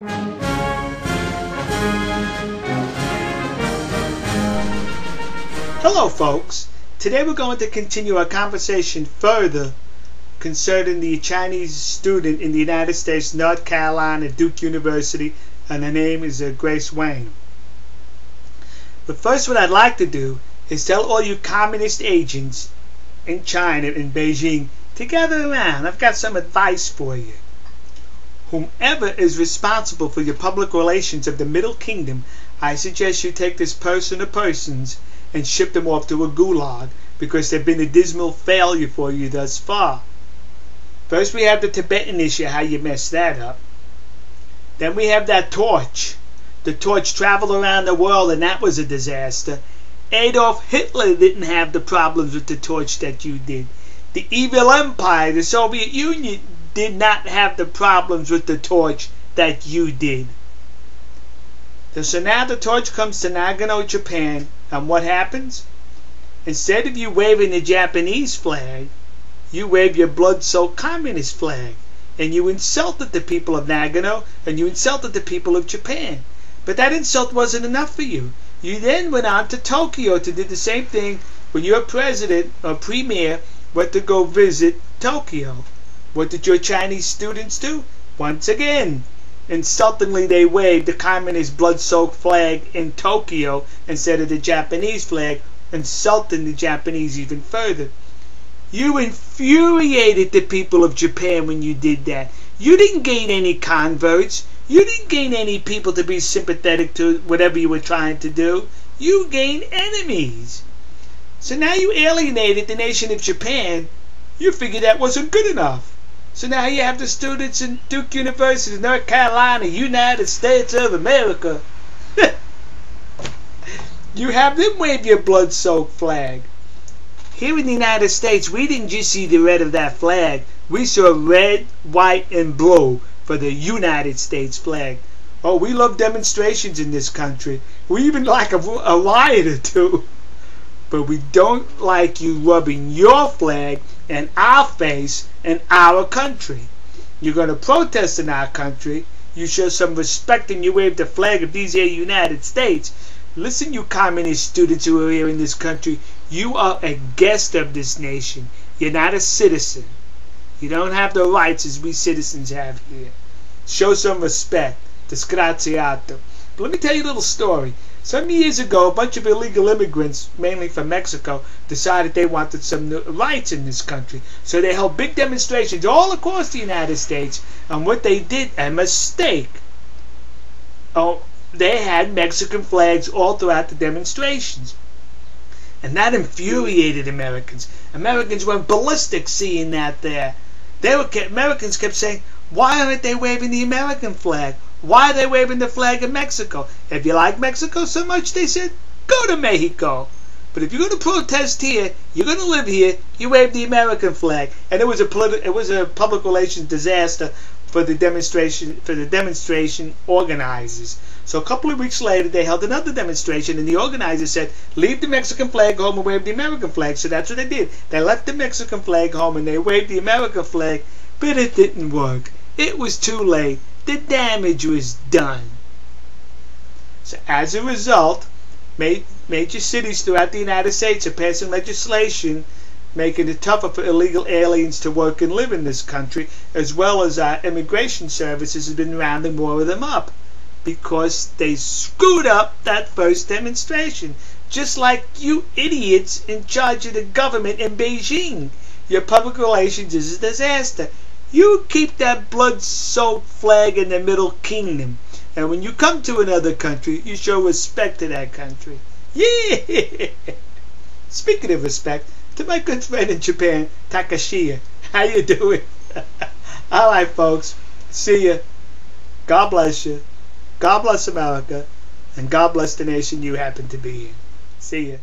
Hello folks, today we're going to continue our conversation further concerning the Chinese student in the United States, North Carolina, Duke University, and her name is Grace Wang. But first what I'd like to do is tell all you communist agents in China, in Beijing, to gather around. I've got some advice for you. Whomever is responsible for your public relations of the Middle Kingdom, I suggest you take this person or persons and ship them off to a gulag, because they've been a dismal failure for you thus far. First we have the Tibetan issue, how you messed that up. Then we have that torch. The torch traveled around the world and that was a disaster. Adolf Hitler didn't have the problems with the torch that you did. The evil empire, the Soviet Union, did not have the problems with the torch that you did. So now the torch comes to Nagano, Japan, and what happens? Instead of you waving the Japanese flag, you wave your blood-soaked communist flag. And you insulted the people of Nagano, and you insulted the people of Japan. But that insult wasn't enough for you. You then went on to Tokyo to do the same thing when your president or premier went to go visit Tokyo. What did your Chinese students do? Once again, insultingly they waved the communist blood-soaked flag in Tokyo instead of the Japanese flag, insulting the Japanese even further. You infuriated the people of Japan when you did that. You didn't gain any converts. You didn't gain any people to be sympathetic to whatever you were trying to do. You gained enemies. So now you alienated the nation of Japan. You figured that wasn't good enough. So now you have the students in Duke University, North Carolina, United States of America. You have them wave your blood-soaked flag. Here in the United States, we didn't just see the red of that flag. We saw red, white, and blue for the United States flag. Oh, we love demonstrations in this country. We even like a riot or two. But we don't like you rubbing your flag in our face in our country. You're going to protest in our country. You show some respect and you wave the flag of these here United States. Listen, you communist students who are here in this country, you are a guest of this nation. You're not a citizen. You don't have the rights as we citizens have here. Show some respect. Disgraziato. But let me tell you a little story. Some years ago, a bunch of illegal immigrants, mainly from Mexico, decided they wanted some rights in this country. So they held big demonstrations all across the United States. And what they did, a mistake. Oh, they had Mexican flags all throughout the demonstrations. And that infuriated Americans. Americans went ballistic seeing that there. Americans kept saying, why aren't they waving the American flag? Why are they waving the flag of Mexico? If you like Mexico so much, they said, go to Mexico. But if you're going to protest here, you're going to live here, you wave the American flag. And it was a public relations disaster for the demonstration organizers. So a couple of weeks later, they held another demonstration, and the organizers said, leave the Mexican flag home and wave the American flag. So that's what they did. They left the Mexican flag home and they waved the American flag, but it didn't work. It was too late. The damage was done. So as a result, major cities throughout the United States are passing legislation making it tougher for illegal aliens to work and live in this country, as well as our immigration services have been rounding more of them up because they screwed up that first demonstration. Just like you idiots in charge of the government in Beijing. Your public relations is a disaster. You keep that blood-soaked flag in the Middle Kingdom. And when you come to another country, you show respect to that country. Yeah! Speaking of respect, to my good friend in Japan, Takashiya. How you doing? Alright, folks. See ya. God bless you. God bless America. And God bless the nation you happen to be in. See ya.